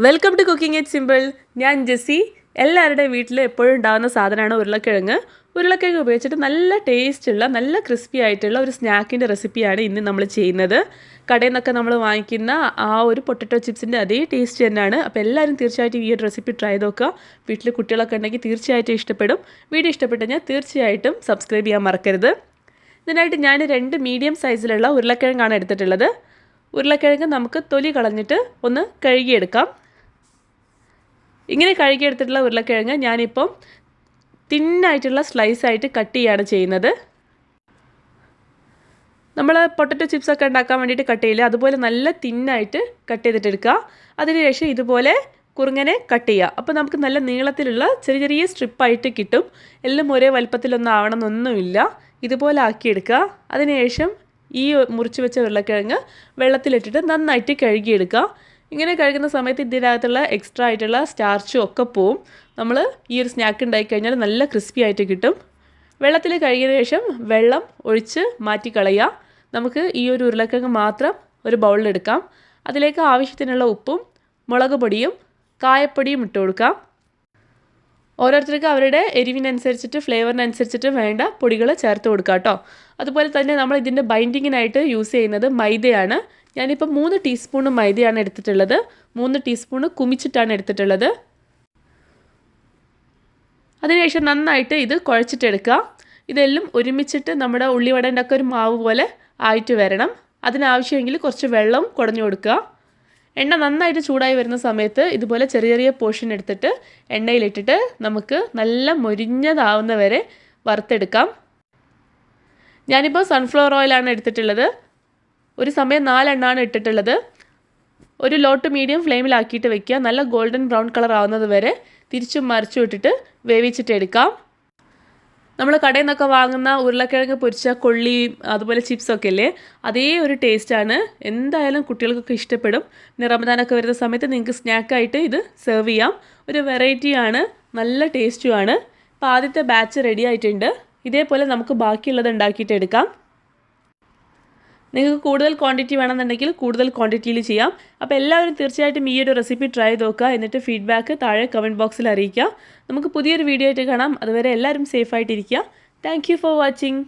Welcome to cooking it simple. ഞാൻ ജെസ്സി. എല്ലാവരുടെയും വീട്ടിൽ എപ്പോഴും ഉണ്ടാകുന്ന സാധനമാണ് ഉരുളക്കിഴങ്ങ്. ഉരുളക്കിഴങ്ങ് ഉപയോഗിച്ചിട്ട് നല്ല ടേസ്റ്റുള്ള നല്ല ക്രിസ്പി ആയിട്ടുള്ള ഒരു സ്നാക്കിൻ്റെ റെസിപ്പിയാണ് ഇന്ന് നമ്മൾ ചെയ്യുന്നത്. കടയിൽ നിന്നൊക്കെ നമ്മൾ വാങ്ങിക്കുന്ന ആ ഒരു പൊട്ടറ്റോ ചിപ്സിൻ്റെ അതേ ടേസ്റ്റ് തന്നെയാണ്. അപ്പോൾ എല്ലാവരും തീർച്ചയായിട്ടും ഈ ഒരു റെസിപ്പി ട്രൈ ചെയ്ത് നോക്കുക. വീട്ടിൽ കുട്ടികളൊക്കെ ഉണ്ടെങ്കിൽ തീർച്ചയായിട്ടും ഇഷ്ടപ്പെടും. വീഡിയോ ഇഷ്ടപ്പെട്ടു കഴിഞ്ഞാൽ തീർച്ചയായിട്ടും സബ്സ്ക്രൈബ് ചെയ്യാൻ മറക്കരുത്. ഇതിനായിട്ട് ഞാൻ 2 മീഡിയം സൈസിലുള്ള ഉരുളക്കിഴങ്ങാണ് എടുത്തിട്ടുള്ളത്. ഉരുളക്കിഴങ്ങ് നമുക്ക് തൊലി കളഞ്ഞിട്ട് ഒന്ന് കഴുകിയെടുക്കാം. ഇങ്ങനെ കഴുകിയെടുത്തിട്ടുള്ള ഉരുളക്കിഴങ്ങ് ഞാനിപ്പം തിന്നായിട്ടുള്ള സ്ലൈസായിട്ട് കട്ട് ചെയ്യുകയാണ് ചെയ്യുന്നത്. നമ്മൾ പൊട്ടറ്റോ ചിപ്സൊക്കെ ഉണ്ടാക്കാൻ വേണ്ടിയിട്ട് കട്ട് ചെയ്യില്ല, അതുപോലെ നല്ല തിന്നായിട്ട് കട്ട് ചെയ്തിട്ടെടുക്കുക. അതിനുശേഷം ഇതുപോലെ കുറുങ്ങനെ കട്ട് ചെയ്യുക. അപ്പോൾ നമുക്ക് നല്ല നീളത്തിലുള്ള ചെറിയ ചെറിയ സ്ട്രിപ്പായിട്ട് കിട്ടും. എല്ലാം ഒരേ വലുപ്പത്തിലൊന്നും ആവണമെന്നൊന്നുമില്ല. ഇതുപോലെ ആക്കിയെടുക്കുക. അതിനുശേഷം ഈ മുറിച്ച് വെച്ച ഉരുളക്കിഴങ്ങ് വെള്ളത്തിലിട്ടിട്ട് നന്നായിട്ട് കഴുകിയെടുക്കുക. ഇങ്ങനെ കഴുകുന്ന സമയത്ത് ഇതിനകത്തുള്ള എക്സ്ട്രാ ആയിട്ടുള്ള സ്റ്റാർച്ചും ഒക്കെ പോവും. നമ്മൾ ഈ ഒരു സ്നാക്ക് ഉണ്ടാക്കി കഴിഞ്ഞാൽ നല്ല ക്രിസ്പി ആയിട്ട് കിട്ടും. വെള്ളത്തിൽ കഴുകിയതിന് ശേഷം വെള്ളം ഒഴിച്ച് മാറ്റി കളയുക. നമുക്ക് ഈ ഒരു ഉരുളക്കിഴങ്ങ് മാത്രം ഒരു ബൗളിലെടുക്കാം. അതിലേക്ക് ആവശ്യത്തിനുള്ള ഉപ്പും മുളക് പൊടിയും കായപ്പൊടിയും ഇട്ട് കൊടുക്കാം. ഓരോരുത്തർക്ക് അവരുടെ എരിവിനനുസരിച്ചിട്ട് ഫ്ലേവറിനനുസരിച്ചിട്ട് വേണ്ട പൊടികൾ ചേർത്ത് കൊടുക്കാം കേട്ടോ. അതുപോലെ തന്നെ നമ്മൾ ഇതിൻ്റെ ബൈൻഡിങ്ങിനായിട്ട് യൂസ് ചെയ്യുന്നത് മൈദയാണ്. ഞാനിപ്പോൾ 3 ടീസ്പൂൺ മൈദയാണ് എടുത്തിട്ടുള്ളത്. 3 ടീസ്പൂൺ കുമിച്ചിട്ടാണ് എടുത്തിട്ടുള്ളത്. അതിനുശേഷം നന്നായിട്ട് ഇത് കുഴച്ചിട്ടെടുക്കുക. ഇതെല്ലാം ഒരുമിച്ചിട്ട് നമ്മുടെ ഉള്ളിവടേൻ്റെ ഒക്കെ ഒരു മാവ് പോലെ ആയിട്ട് വരണം. അതിനാവശ്യമെങ്കിൽ കുറച്ച് വെള്ളം കുടഞ്ഞു കൊടുക്കുക. എണ്ണ നന്നായിട്ട് ചൂടായി വരുന്ന സമയത്ത് ഇതുപോലെ ചെറിയ ചെറിയ പോർഷൻ എടുത്തിട്ട് എണ്ണയിലിട്ടിട്ട് നമുക്ക് നല്ല മൊരിഞ്ഞതാവുന്ന വരെ വറുത്തെടുക്കാം. ഞാനിപ്പോൾ സൺഫ്ലവർ ഓയിലാണ് എടുത്തിട്ടുള്ളത്. ഒരു സമയം 4 എണ്ണമാണ് ഇട്ടിട്ടുള്ളത്. ഒരു ലോ ടു മീഡിയം ഫ്ലെയിമിലാക്കിയിട്ട് വെക്കുക. നല്ല ഗോൾഡൻ ബ്രൗൺ കളർ ആവുന്നത് വരെ തിരിച്ചും മറിച്ചും ഇട്ടിട്ട് വേവിച്ചിട്ട് എടുക്കാം. നമ്മൾ കടയിൽ നിന്നൊക്കെ വാങ്ങുന്ന ഉരുളക്കിഴങ്ങ് പൊരിച്ച കൊള്ളി അതുപോലെ ചിപ്സൊക്കെ ഇല്ലേ, അതേ ഒരു ടേസ്റ്റാണ്. എന്തായാലും കുട്ടികൾക്കൊക്കെ ഇഷ്ടപ്പെടും. പിന്നെ റമദാനൊക്കെ വരുന്ന സമയത്ത് നിങ്ങൾക്ക് സ്നാക്കായിട്ട് ഇത് സെർവ് ചെയ്യാം. ഒരു വെറൈറ്റിയാണ്, നല്ല ടേസ്റ്റുമാണ്. അപ്പോൾ ആദ്യത്തെ ബാച്ച് റെഡി ആയിട്ടുണ്ട്. ഇതേപോലെ നമുക്ക് ബാക്കിയുള്ളത് ഉണ്ടാക്കിയിട്ട് എടുക്കാം. നിങ്ങൾക്ക് കൂടുതൽ ക്വാണ്ടിറ്റി വേണമെന്നുണ്ടെങ്കിൽ കൂടുതൽ ക്വാണ്ടിറ്റിയിൽ ചെയ്യാം. അപ്പോൾ എല്ലാവരും തീർച്ചയായിട്ടും ഈ ഒരു റെസിപ്പി ട്രൈ ചെയ്ത് നോക്കുക. എന്നിട്ട് ഫീഡ്ബാക്ക് താഴെ കമൻറ്റ് ബോക്സിൽ അറിയിക്കുക. നമുക്ക് പുതിയൊരു വീഡിയോ ആയിട്ട് കാണാം. അതുവരെ എല്ലാവരും സേഫായിട്ടിരിക്കുക. Thank you for watching.